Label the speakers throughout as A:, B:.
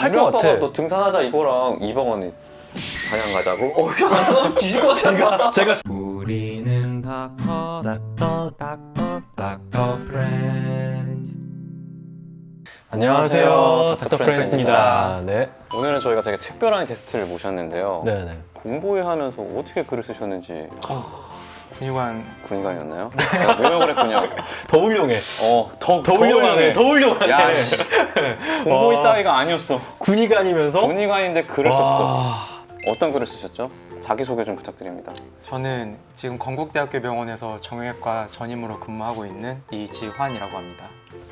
A: 할 것 같아.
B: 너 등산하자 이거랑 이방원이 사냥 가자고? 야, 뒤질 것 같아.
A: 제가
C: 우리는 닥터 프렌즈.
A: 안녕하세요, 닥터 프렌즈입니다. 네,
B: 오늘은 저희가 되게 특별한 게스트를 모셨는데요.
A: 네네.
B: 공부회 하면서 어떻게 글을 쓰셨는지
D: 군의관
B: 군의관이었나요? 제가 뭐라고 그랬군요.
A: 더 훌륭해.
B: 더
A: 훌륭하네. 더 훌륭하네.
B: 야, 씨. 공부회
A: 와.
B: 따위가 아니었어.
A: 군의관이면서
B: 군의관인데 글을 썼어.
A: 와.
B: 어떤 글을 쓰셨죠? 자기소개 좀 부탁드립니다.
D: 저는 지금 건국대학교 병원에서 정형외과 전임으로 근무하고 있는 이지환이라고 합니다.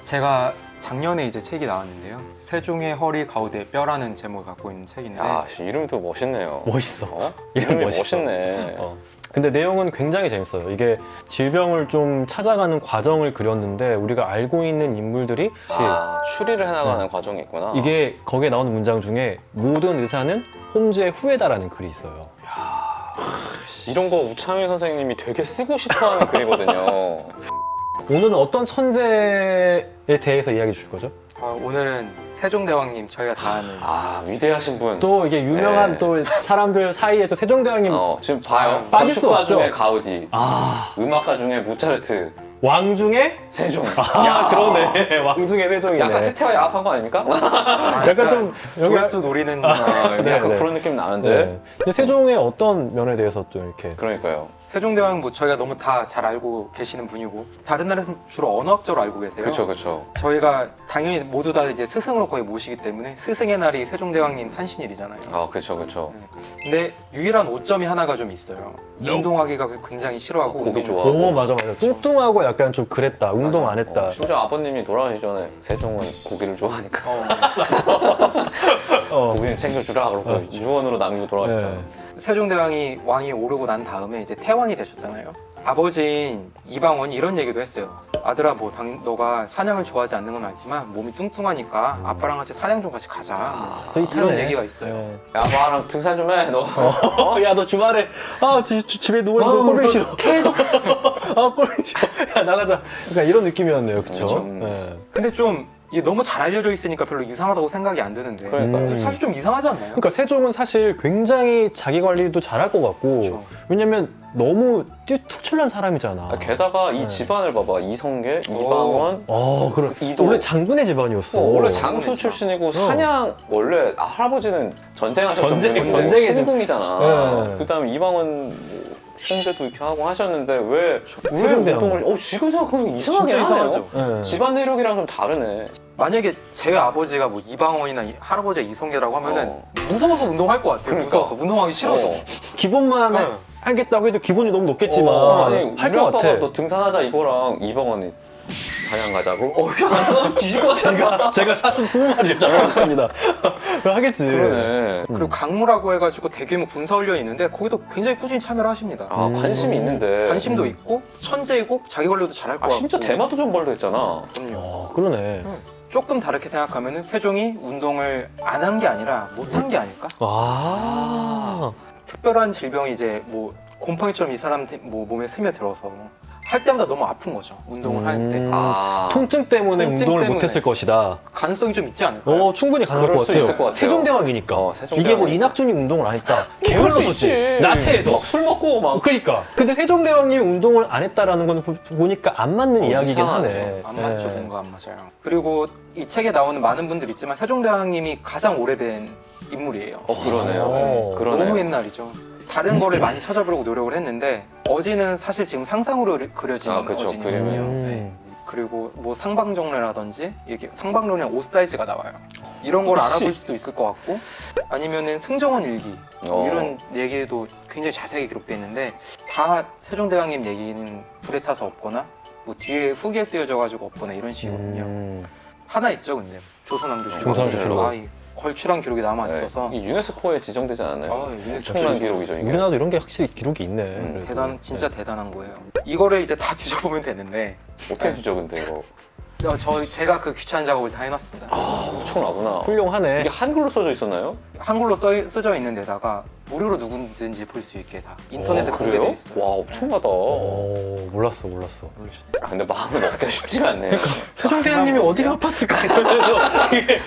D: 제가 작년에 이제 책이 나왔는데요. 세종의 허리 가우대 뼈라는 제목을 갖고 있는 책인데
B: 야, 씨, 이름도 멋있네요.
A: 멋있어.
B: 어?
A: 이름이
B: 이름이
A: 멋있어.
B: 멋있네.
A: 근데 내용은 굉장히 재밌어요. 이게 질병을 좀 찾아가는 과정을 그렸는데 우리가 알고 있는 인물들이
B: 추리를 해나가는 과정이 있구나.
A: 이게 거기에 나오는 문장 중에 모든 의사는 홈즈의 후예다라는 글이 있어요.
B: 이런 거 우창희 선생님이 되게 쓰고 싶어하는 글이거든요.
A: 오늘은 어떤 천재에 대해서 이야기 주실 거죠?
D: 오늘은 세종대왕님 저희가 다 아는
B: 위대하신 분.
A: 또 이게 유명한
B: 네.
A: 또 사람들 사이에 또 세종대왕님
B: 지금 봐요.
A: 빠질 수
B: 건축가
A: 없죠.
B: 중에 가우디, 음악가 중에 모차르트,
A: 왕 중에
B: 세종.
A: 그러네. 왕 중에 세종이네.
B: 약간 세태와 야합한 거 아닙니까?
A: 약간 좀 여기
D: 조회수 노리는
A: 네,
B: 약간
A: 네.
B: 그런 느낌 나는데.
A: 네. 근데 세종의 어떤 면에 대해서 또 이렇게
B: 그러니까요.
D: 세종대왕 뭐 저희가 너무 다 잘 알고 계시는 분이고 다른 나라에서는 주로 언어학자로 알고 계세요.
B: 그쵸.
D: 저희가 당연히 모두 다 이제 스승으로 거의 모시기 때문에 스승의 날이 세종대왕님 탄신일이잖아요.
B: 그쵸.
D: 근데 유일한 오점이 하나가 좀 있어요. 운동하기가 굉장히 싫어하고
B: 고기
D: 운동을-
B: 좋아하고.
A: 오 맞아 뚱뚱하고 약간 좀 그랬다. 운동 안 했다.
B: 심지어 아버님이 돌아가시기 전에 세종은 고기를 좋아하니까
A: 어.
B: 고기는 챙겨주라 그러고 유언으로 남기고 돌아가셨잖아요.
A: 네.
D: 세종대왕이 왕이 오르고 난 다음에 이제 태왕이 되셨잖아요. 아버지인 이방원이 이런 얘기도 했어요. 아들아, 너가 사냥을 좋아하지 않는 건 알지만 몸이 뚱뚱하니까 아빠랑 같이 사냥 좀 같이 가자.
A: 스윗하네.
D: 이런 얘기가 있어요.
A: 네.
B: 야, 나랑 등산 좀 해, 너.
A: 야, 너 주말에 집에 누워 있는 꼴보기 싫어. 계속 꼴보기 싫어. 야, 나가자. 그러니까 이런 느낌이었네요, 그렇죠?
B: 그렇죠.
A: 네.
D: 근데 좀 이게 너무 잘 알려져 있으니까 별로 이상하다고 생각이 안 드는데
B: 그러니까요.
D: 사실 좀 이상하지 않나요?
A: 그러니까 세종은 사실 굉장히 자기 관리도 잘할 것 같고
D: 그렇죠.
A: 왜냐면 너무 특출난 사람이잖아.
B: 게다가 이
A: 네.
B: 집안을 봐봐. 이성계, 이방원,
A: 그래.
B: 이도.
A: 원래 장군의 집안이었어.
B: 원래 장수 출신이고 사냥 원래 할아버지는 전쟁하셨던 분이고
A: 전쟁의
B: 신궁이잖아.
A: 네.
B: 그다음에 이방원 현재도 이렇게 하고 하셨는데 왜
A: 세종대왕.
B: 운동을? 지금 생각하면 이상하게
D: 진짜
B: 하네요.
D: 이상하죠.
A: 네.
B: 집안 내력이랑 좀 다르네.
D: 만약에 제 아버지가 뭐 이방원이나 할아버지가 이성계라고 하면은
B: 어.
D: 무서워서 운동할 것 같아요.
B: 그러니까.
D: 무서워서 운동하기 싫어서.
A: 기본만
D: 네.
A: 하겠다고 해도 기본이 너무 높겠지만
B: 아니
A: 할
B: 우리
A: 것
B: 아빠가
A: 같아.
B: 너 등산하자 이거랑 이방원이 사냥 가자고? 야, 뒤질 것 같아.
A: 제가 사슴 20마리를 잡아봤습니다. 하겠지.
B: 그러네.
D: 그리고 강무라고 해가지고 대규모 군사훈련이 있는데 거기도 굉장히 꾸준히 참여를 하십니다.
B: 관심이 있는데.
D: 관심도 있고 천재이고 자기 관리도 잘할 것 같고.
B: 심지어 대마도 좀 벌도 했잖아.
D: 그럼요.
A: 그러네.
D: 조금 다르게 생각하면은 세종이 운동을 안 한 게 아니라 못 한 게 아닐까? 특별한 질병이 이제 뭐 곰팡이처럼 이 사람 뭐 몸에 스며들어서 할 때마다 너무 아픈 거죠. 운동을 할 때.
A: 통증 때문에
D: 통증
A: 운동을
D: 때문에.
A: 못했을 것이다.
D: 가능성이 좀 있지 않을까요?
A: 충분히 가능할
B: 그럴
A: 것
B: 수
A: 같아요.
B: 있을 것 같아요.
A: 세종대왕이니까.
B: 세종대왕이니까.
A: 이게 뭐 이낙준이 운동을 안 했다.
B: 그럴 수
A: 게을러서지.
B: 있지.
A: 나태해서.
B: 막 술 먹고 막.
A: 그러니까. 근데 세종대왕님이 운동을 안 했다라는 건 보니까 안 맞는 이야기긴
B: 이상하네.
A: 하네.
D: 안 맞죠, 뭔가 안 맞아요. 그리고 이 책에 나오는 많은 분들 있지만 세종대왕님이 가장 오래된 인물이에요.
B: 그러네요. 그러네요.
D: 너무 옛날이죠. 다른 거를 많이 찾아보려고 노력을 했는데 어지는 사실 지금 상상으로 그려진
B: 그쵸,
D: 어진이에요.
B: 그림이요.
D: 네. 그리고 뭐 상방정례라든지 이게 상방론의 옷 사이즈가 나와요. 이런 걸 알아볼 수도 있을 것 같고 아니면은 승정원 일기 이런 얘기도 굉장히 자세하게 기록되어 있는데 다 세종대왕님 얘기는 불에 타서 없거나 뭐 뒤에 후기에 쓰여져가지고 없거나 이런 식이거든요. 하나 있죠, 근데 조선왕조
A: 조선왕조실록.
D: 걸출한 기록이 남아 있어서
B: 이 유네스코에 지정되지 않았나요?
D: 유네스코
B: 엄청난 기록이죠 이게.
A: 우리나라도 이런 게 확실히 기록이 있네. 그래도.
D: 진짜 대단한 거예요. 이거를 이제 다 뒤져보면 되는데
B: 어떻게 뒤져 근데 이거
D: 제가 그 귀찮은 작업을 다 해놨습니다.
B: 엄청나구나.
A: 훌륭하네.
B: 이게 한글로 써져 있었나요?
D: 한글로 쓰여져 있는 데다가 무료로 누구든지 볼 수 있게 다 인터넷에
B: 와,
D: 공개돼
B: 그래요?
D: 있어요.
B: 와, 엄청나다.
A: 몰랐어.
D: 모르셨죠?
B: 아, 근데 마음을 먹기가 쉽지가 않네.
A: 세종대왕님이 어디가 아팠을까 이러면서 이게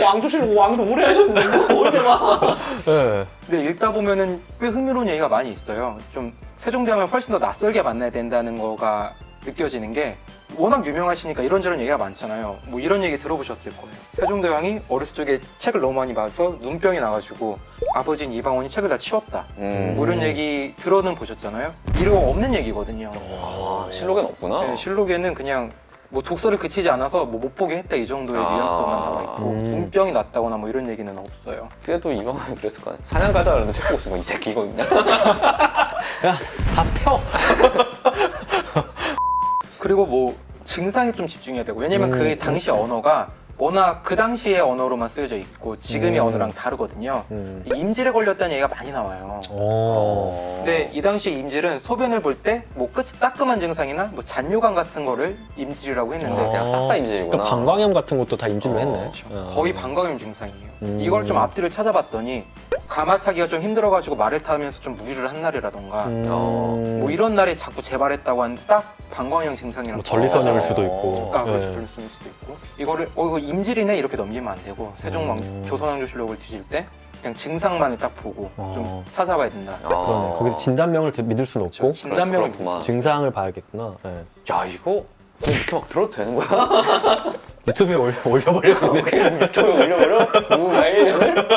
B: 왕조실 왕도 오래 하셨는데 뭐 언제 와?
A: 네.
D: 근데 읽다 보면은 꽤 흥미로운 얘기가 많이 있어요. 좀 세종대왕을 훨씬 더 낯설게 만나야 된다는 거가 느껴지는 게 워낙 유명하시니까 이런저런 얘기가 많잖아요. 뭐 이런 얘기 들어보셨을 거예요. 세종대왕이 어렸을 적에 책을 너무 많이 봐서 눈병이 나가지고 아버지인 이방원이 책을 다 치웠다. 뭐 이런 얘기 들어는 보셨잖아요. 이거 없는 얘기거든요.
B: 아, 실록엔 없구나.
D: 네, 실록에는 그냥 뭐 독서를 그치지 않아서 뭐 못 보게 했다 이 정도의 뉘앙스만 나와 있고 눈병이 났다거나 뭐 이런 얘기는 없어요.
B: 그때도 이방원이 그랬을 거 아니야. 사냥 가자 그러는데 책 보고 있으면 이 새끼 이거 그냥.
A: 다 태워.
D: 그리고 뭐 증상에 좀 집중해야 되고 왜냐면 그 당시 언어가 워낙 그 당시의 언어로만 쓰여져 있고 지금의 언어랑 다르거든요. 임질에 걸렸다는 얘기가 많이 나와요. 근데 이 당시 임질은 소변을 볼 때 뭐 끝이 따끔한 증상이나 뭐 잔뇨감 같은 거를 임질이라고 했는데
B: 그냥 싹 다 임질이구나.
A: 또 방광염 같은 것도 다 임질로 했네.
D: 거의 방광염 증상이에요. 이걸 좀 앞뒤를 찾아봤더니 가마 타기가 좀 힘들어가지고 말을 타면서 좀 무리를 한 날이라던가 뭐 이런 날에 자꾸 재발했다고 하는 딱 방광염 증상이랑
A: 뭐 전리선일
B: 비슷하죠.
A: 수도 있고.
D: 아, 그렇죠.
A: 네.
D: 전리선일 수도 있고 이거를 이거 임질이네 이렇게 넘기면 안 되고 세종왕 조선왕조실록을 뒤질 때 그냥 증상만을 딱 보고 좀 찾아봐야 된다.
A: 그러네. 거기서 진단명을 믿을 수는 없고
D: 진단명을
B: 그렇구만.
A: 증상을 봐야겠구나. 네.
B: 야, 이거 그냥 이렇게 막 들어도 되는 거야?
A: 유튜브에 올려버렸는데.
B: 그냥 유튜브에 올려버려? 누군가 일을?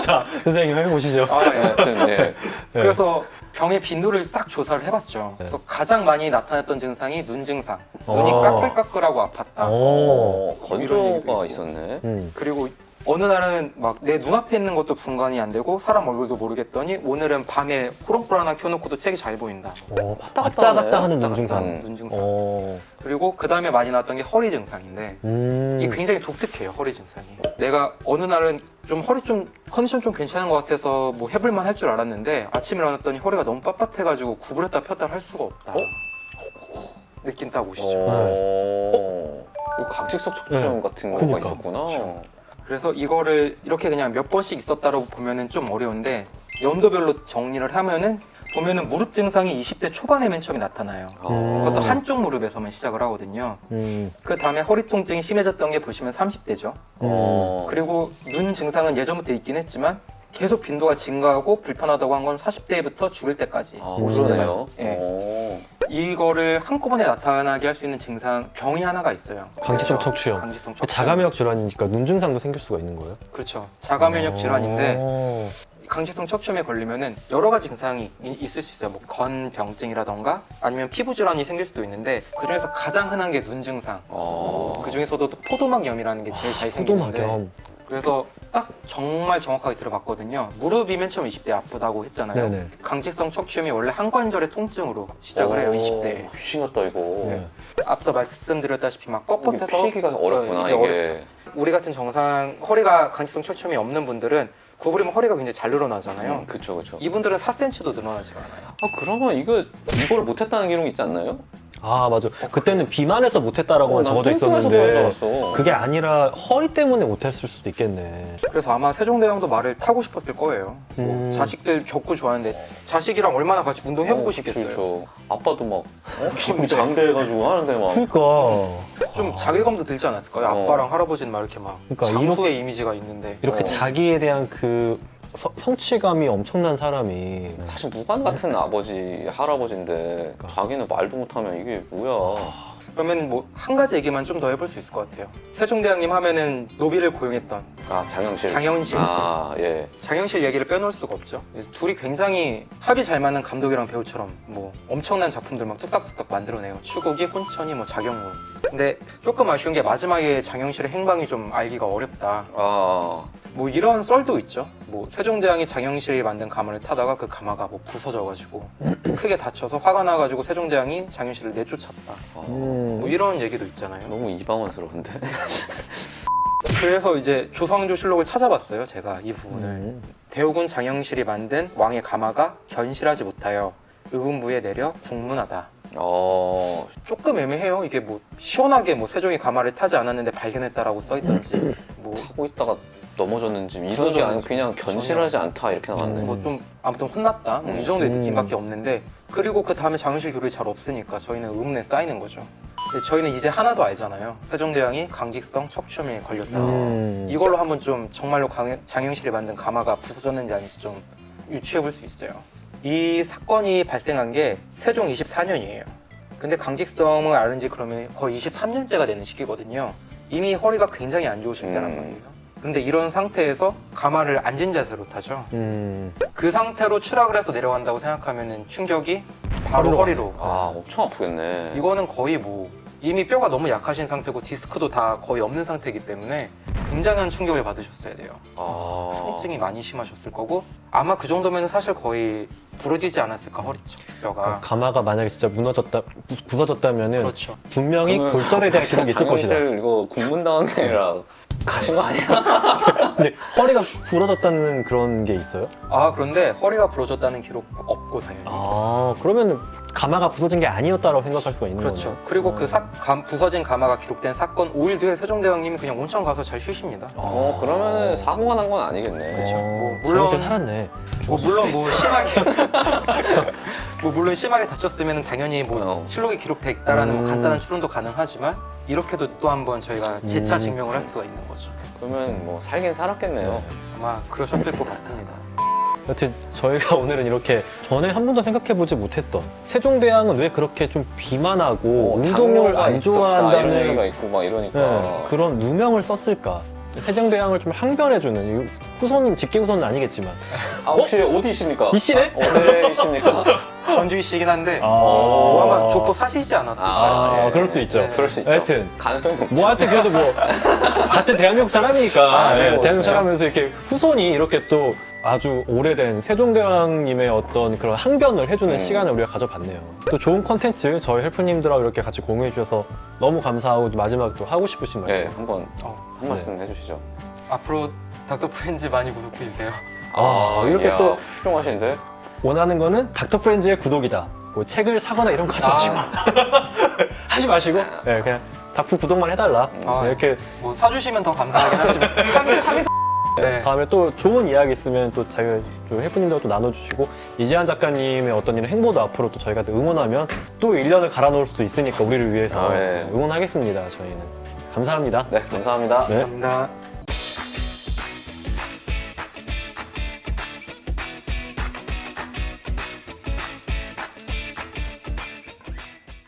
A: 자, 선생님 해보시죠.
D: 아, 예.
B: 하여튼 네.
D: 그래서 병의 빈도를 싹 조사를 해봤죠. 그래서 가장 많이 나타났던 증상이 눈 증상. 눈이 까끌까끌하고 아팠다.
B: 건조가 있었네.
D: 그리고 어느 날은 막 내 눈앞에 있는 것도 분간이 안 되고 사람 얼굴도 모르겠더니 오늘은 밤에 호롱불 하나 켜놓고도 책이 잘 보인다.
A: 왔다 갔다 하는 눈 증상.
D: 눈 증상. 그리고 그 다음에 많이 나왔던 게 허리 증상인데 이게 굉장히 독특해요. 허리 증상이. 내가 어느 날은 좀 허리 좀 컨디션 좀 괜찮은 것 같아서 뭐 해볼만 할 줄 알았는데 아침에 일어났더니 허리가 너무 빳빳해가지고 구부렸다 폈다 할 수가 없다. 느낌 딱 오시죠.
B: 이거 각직석 척추염 같은 거가
A: 그러니까.
B: 있었구나.
D: 그래서 이거를 이렇게 그냥 몇 번씩 있었다라고 보면은 좀 어려운데 연도별로 정리를 하면은 보면은 무릎 증상이 20대 초반에 맨 처음에 나타나요. 그것도 한쪽 무릎에서만 시작을 하거든요. 그 다음에 허리 통증이 심해졌던 게 보시면 30대죠. 그리고 눈 증상은 예전부터 있긴 했지만 계속 빈도가 증가하고 불편하다고 한 건 40대부터 죽을 때까지.
B: 그러네요.
D: 예. 이거를 한꺼번에 나타나게 할 수 있는 증상 병이 하나가 있어요.
A: 강제성 척추염.
D: 강제성 척추염.
A: 자가면역 질환이니까 눈 증상도 생길 수가 있는 거예요?
D: 그렇죠. 자가면역 질환인데 강제성 척추염에 걸리면은 여러 가지 증상이 있을 수 있어요. 뭐 건병증이라던가 아니면 피부 질환이 생길 수도 있는데 그 중에서 가장 흔한 게 눈 증상. 그 중에서도 또 포도막염이라는 게 제일 잘 생기는데.
A: 포도막염.
D: 그래서 딱 정말 정확하게 들어봤거든요. 무릎이 맨 처음 20대 아프다고 했잖아요.
A: 네네.
D: 강직성 척추염이 원래 한 관절의 통증으로 시작을 해요. 20대에.
B: 귀신 같다 이거.
A: 네.
D: 앞서 말씀드렸다시피 막
B: 이게
D: 뻣뻣해서
B: 피기가 어렵구나
D: 이게
B: 이게.
D: 우리 같은 정상 허리가 강직성 척추염이 없는 분들은 구부리면 허리가 굉장히 잘 늘어나잖아요.
B: 그쵸 그쵸.
D: 이분들은 4cm도 늘어나지가 않아요.
B: 그러면 이걸 못했다는 기록이 있지 않나요?
A: 아 맞아. 그때는 비만해서 못했다라고만 적어져 있었는데 그게 아니라 허리 때문에 못했을 수도 있겠네.
D: 그래서 아마 세종대왕도 말을 타고 싶었을 거예요. 뭐 자식들 격구 좋아하는데 자식이랑 얼마나 같이 운동해보고 싶겠어요.
B: 그쵸. 아빠도 막 힘이 장대해가지고 하는데 막.
A: 그러니까
D: 좀 자괴감도 들지 않았을까요? 아빠랑 할아버지는 막 이렇게 막
A: 그러니까
D: 장수의 이미지가 있는데
A: 이렇게 자기에 대한 그 성취감이 엄청난 사람이
B: 사실 무관 같은 아버지 할아버지인데 자기는 말도 못하면 이게 뭐야.
D: 그러면 뭐 한 가지 얘기만 좀 더 해볼 수 있을 것 같아요. 세종대왕님 하면은 노비를 고용했던
B: 장영실.
D: 장현실.
B: 예.
D: 장영실 얘기를 빼놓을 수가 없죠. 둘이 굉장히 합이 잘 맞는 감독이랑 배우처럼 뭐 엄청난 작품들 막 뚝딱뚝딱 만들어내요. 추국이, 혼천이, 뭐 자경문. 근데 조금 아쉬운 게 마지막에 장영실의 행방이 좀 알기가 어렵다. 뭐 이런 썰도 있죠. 뭐 세종대왕이 장영실이 만든 가마를 타다가 그 가마가 뭐 부서져가지고 크게 다쳐서 화가 나가지고 세종대왕이 장영실을 내쫓았다. 뭐 이런 얘기도 있잖아요.
B: 너무 이방원스러운데.
D: 그래서 이제 조선왕조실록을 찾아봤어요. 제가 이 부분을. 대우군 장영실이 만든 왕의 가마가 견실하지 못하여 의군부에 내려 국문하다. 조금 애매해요. 이게 뭐 시원하게 뭐 세종이 가마를 타지 않았는데 발견했다라고 써있던지 뭐
B: 하고 있다가 넘어졌는지 이런 게 아니고 그냥 견실하지 않다 이렇게 나왔네.
D: 뭐 좀 아무튼 혼났다 뭐 이 정도의 느낌밖에 없는데 그리고 그 다음에 장윤실 교육이 잘 없으니까 저희는 의문에 쌓이는 거죠. 근데 저희는 이제 하나도 알잖아요. 세종대왕이 강직성 척추염에 걸렸다. 이걸로 한번 좀 정말로 장윤실이 만든 가마가 부서졌는지 아닌지 좀 유추해 볼 수 있어요. 이 사건이 발생한 게 세종 24년이에요. 근데 강직성을 앓은 지 그러면 거의 23년째가 되는 시기거든요. 이미 허리가 굉장히 안 좋으실 때란 말이에요. 근데 이런 상태에서 가마를 앉은 자세로 타죠. 그 상태로 추락을 해서 내려간다고 생각하면 충격이 바로 허리로.
B: 아 엄청 아프겠네.
D: 이거는 거의 뭐 이미 뼈가 너무 약하신 상태고 디스크도 다 거의 없는 상태이기 때문에 굉장한 충격을 받으셨어야 돼요. 통증이 많이 심하셨을 거고 아마 그 정도면 사실 거의 부러지지 않았을까 허리 쪽 뼈가.
A: 가마가 만약에 진짜 부서졌다면은
D: 그렇죠.
A: 분명히 골절에 대한 기록이 있을 것이다.
B: 장윤실 이거 국문다운 애라 가신 거 아니야?
A: 근데 허리가 부러졌다는 그런 게 있어요?
D: 아 그런데 허리가 부러졌다는 기록 없고 당연히.
A: 아 그러면 가마가 부서진 게 아니었다라고 생각할 수가 있는
D: 그렇죠.
A: 거네요.
D: 그리고 그 부서진 가마가 기록된 사건 5일 뒤에 세종대왕님이 그냥 온천 가서 잘 쉬십니다.
B: 그러면은 사고가 난 건 아니겠네.
D: 그렇죠.
A: 뭐
D: 물론-
A: 물론 살았네.
D: 물론 뭐 심하게 물론 심하게 다쳤으면 당연히 뭐 실록이 기록돼 있다라는 뭐 간단한 추론도 가능하지만 이렇게도 또 한번 저희가 재차 증명을 할 수가 있는 거죠.
B: 그러면 뭐 살긴 살았겠네요.
D: 아마 그러셨을 것 같습니다.
A: 여튼 저희가 오늘은 이렇게 전에 한 번도 생각해보지 못했던 세종대왕은 왜 그렇게 좀 비만하고 운동을
B: 당뇨가
A: 안
B: 있었다, 이런
A: 좋아한다는
B: 얘기가 있고 막 이러니까.
A: 네, 그런 누명을 썼을까? 세종대왕을 좀 항변해주는 후손 직계 후손은 아니겠지만
B: 혹시 어디이십니까?
A: 이씨네?
B: 어디이십니까?
D: 전주이시긴 한데
A: 아.
D: 뭐 아마 족보 사시지 않았을까.
B: 예.
A: 그럴 수 있죠.
D: 네.
B: 그럴 수 있죠.
A: 하여튼
B: 가능성이 높죠.
A: 뭐 하여튼 그래도 뭐 같은 대한민국 사람이니까
D: 네,
A: 대한민국
D: 그렇죠.
A: 사람이면서 이렇게 후손이 이렇게 또 아주 오래된 세종대왕님의 어떤 그런 항변을 해주는 시간을 우리가 가져봤네요. 또 좋은 컨텐츠 저희 헬프님들하고 이렇게 같이 공유해 주셔서 너무 감사하고 마지막에 또 하고 싶으신 말씀.
B: 네, 한번 한 말씀 해주시죠.
D: 앞으로 닥터 프렌즈 많이 구독해 주세요.
A: 이렇게
B: 이야,
A: 또
B: 훌륭하신데?
A: 원하는 거는 닥터 프렌즈의 구독이다. 뭐 책을 사거나 이런 거 하지 마시고 하지 마시고 네, 그냥 닥프 구독만 해달라. 네, 이렇게
D: 뭐 사주시면 더 감사하긴 하지만
B: 차기
D: 네.
A: 다음에 또 좋은 이야기 있으면 또 저희 헬프님들과 또 나눠주시고 이재한 작가님의 어떤 이런 행보도 앞으로 또 저희가 또 응원하면 또 1년을 갈아 넣을 수도 있으니까 우리를 위해서
B: 네.
A: 응원하겠습니다. 저희는 감사합니다.
B: 네, 감사합니다.
A: 네.
D: 감사합니다.